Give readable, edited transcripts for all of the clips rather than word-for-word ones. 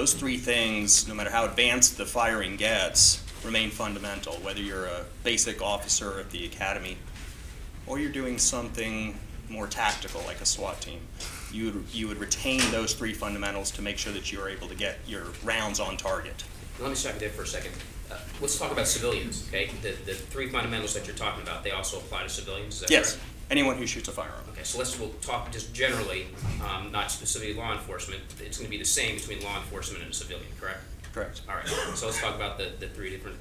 those three things, no matter how advanced the firing gets, remain fundamental, whether you're a basic officer at the academy or you're doing something more tactical like a SWAT team. You would retain those three fundamentals to make sure that you're able to get your rounds on target. Let me stop you there for a second. Let's talk about civilians, okay? The three fundamentals that you're talking about, they also apply to civilians, is that Yes, correct? anyone who shoots a firearm. Okay, so we'll talk just generally, not specifically law enforcement. It's going to be the same between law enforcement and a civilian, correct? Correct. All right, so let's talk about the three different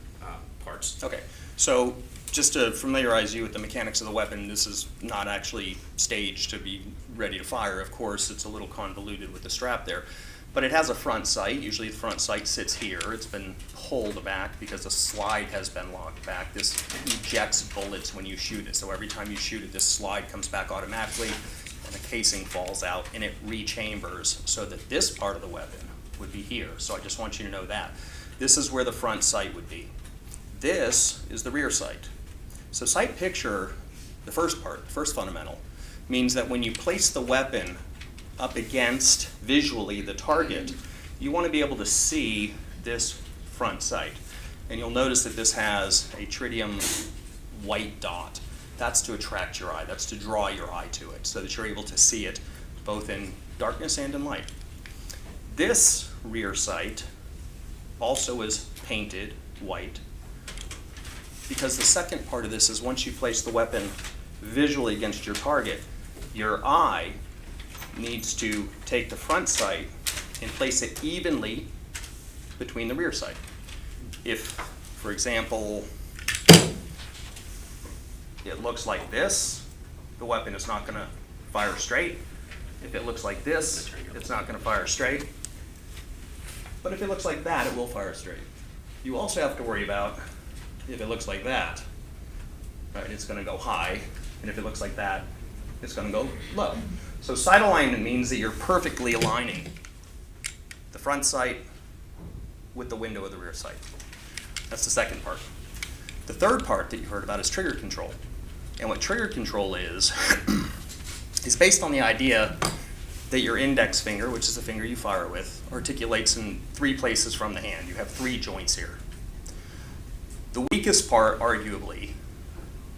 parts. Okay, so just to familiarize you with the mechanics of the weapon, this is not actually staged to be ready to fire. Of course, it's a little convoluted with the strap there. But it has a front sight. Usually the front sight sits here. It's been pulled back because the slide has been locked back. This ejects bullets when you shoot it. So every time you shoot it, this slide comes back automatically and the casing falls out and it rechambers so that this part of the weapon would be here. So I just want you to know that. This is where the front sight would be. This is the rear sight. So sight picture, the first part, the first fundamental, means that when you place the weapon up against, visually, the target, you want to be able to see this front sight. And you'll notice that this has a tritium white dot. That's to attract your eye. That's to draw your eye to it so that you're able to see it both in darkness and in light. This rear sight also is painted white because the second part of this is once you place the weapon visually against your target, your eye needs to take the front sight and place it evenly between the rear sight. If, for example, it looks like this, the weapon is not going to fire straight. If it looks like this, it's not going to fire straight. But if it looks like that, it will fire straight. You also have to worry about if it looks like that, right, it's going to go high, and if it looks like that, it's going to go low. So sight alignment means that you're perfectly aligning the front sight with the window of the rear sight. That's the second part. The third part that you heard about is trigger control. And what trigger control is based on the idea that your index finger, which is the finger you fire with, articulates in three places from the hand. You have three joints here. The weakest part, arguably,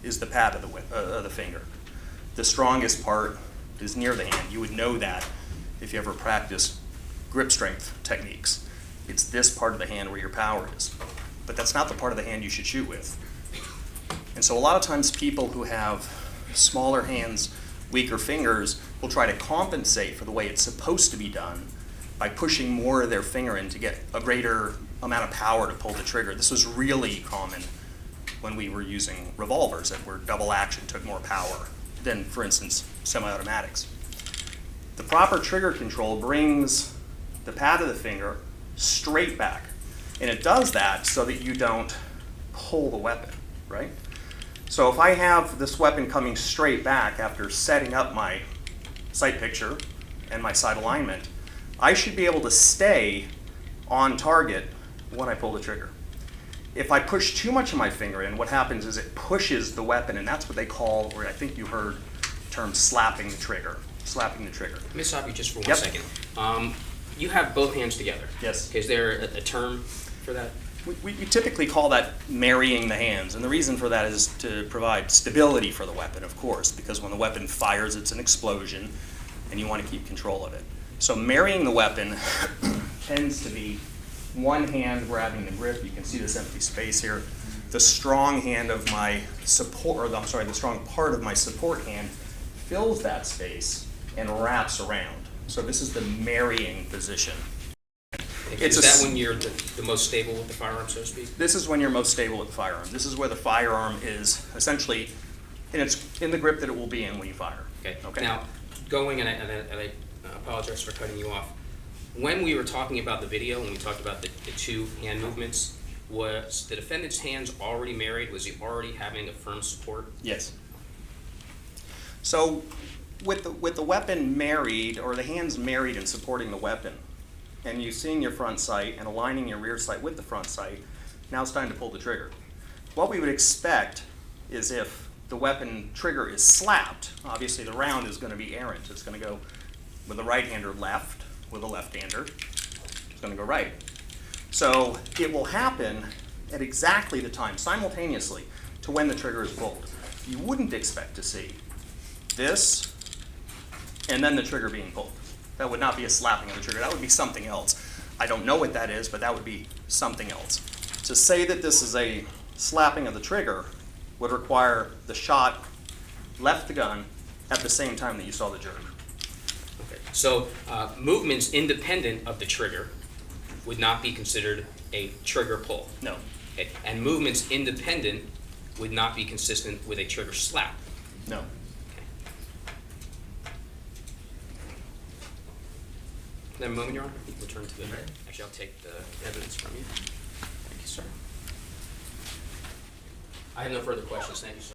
is the pad of the finger. The strongest part is near the hand. You would know that if you ever practice grip strength techniques. It's this part of the hand where your power is. But that's not the part of the hand you should shoot with. And so a lot of times people who have smaller hands, weaker fingers, will try to compensate for the way it's supposed to be done by pushing more of their finger in to get a greater amount of power to pull the trigger. This was really common when we were using revolvers that were double action, took more power than, for instance, semi-automatics. The proper trigger control brings the pad of the finger straight back. And it does that so that you don't pull the weapon, right? So if I have this weapon coming straight back after setting up my sight picture and my sight alignment, I should be able to stay on target when I pull the trigger. If I push too much of my finger in, what happens is it pushes the weapon, and that's what they call, or I think you heard the term slapping the trigger. Slapping the trigger. Let me stop you just for 1 second. You have both hands together. Yes. Is there a term for that? We typically call that marrying the hands, and the reason for that is to provide stability for the weapon, of course, because when the weapon fires, it's an explosion, and you want to keep control of it. So marrying the weapon tends to be one hand grabbing the grip. You can see this empty space here. The strong hand of my support, or I'm sorry, the strong part of my support hand fills that space and wraps around. So this is the marrying position. Is that when you're the most stable with the firearm, so to speak? This is when you're most stable with the firearm. This is where the firearm is essentially in the grip that it will be in when you fire. Okay. Now, going, and I apologize for cutting you off. When we were talking about the video, when we talked about the two hand movements, was the defendant's hands already married? Was he already having a firm support? Yes. So with the weapon married, or the hands married and supporting the weapon, and you seeing your front sight and aligning your rear sight with the front sight, now it's time to pull the trigger. What we would expect is if the weapon trigger is slapped, obviously the round is going to be errant. It's going to go with the right-hander left, with a left-hander. gonna go right. So it will happen at exactly the time, simultaneously, to when the trigger is pulled. You wouldn't expect to see this and then the trigger being pulled. That would not be a slapping of the trigger. That would be something else. I don't know what that is, but that would be something else. To say that this is a slapping of the trigger would require the shot left the gun at the same time that you saw the jerk. Okay. So movements independent of the trigger would not be considered a trigger pull. No. Okay. And movements independent would not be consistent with a trigger slap. No. Then a moment, Your Honor. Return to the. Actually, I'll take the evidence from you. Thank you, sir. I have no further questions. Thank you, sir.